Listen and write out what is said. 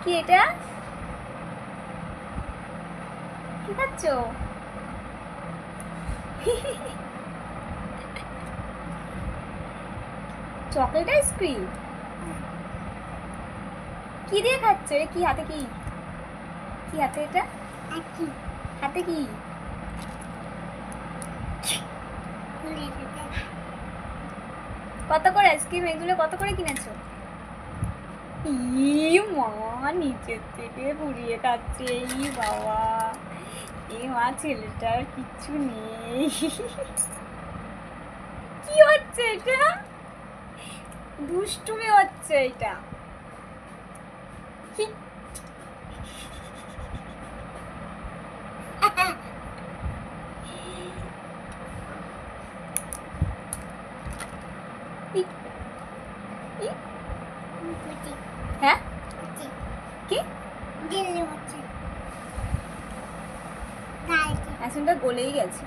কি এটা? কি খাচ্ছ? Chocolate ice cream? কি দিয়ে খাচ্ছ? কি হাতে কি? কি হাতে এটা? হাতে কি? কত করে আইসক্রিম এগুলো কত করে কিনেছো? ই মা, নিচের থেকে পুড়িয়ে খাচ্ছে। ই বাবা, এ মা, ছেলেটার কিচ্ছু নেই। কি হচ্ছে এটা? দুষ্টুমি হচ্ছে এটা। হ্যাঁ, কি আসনটা গলেই গেছে।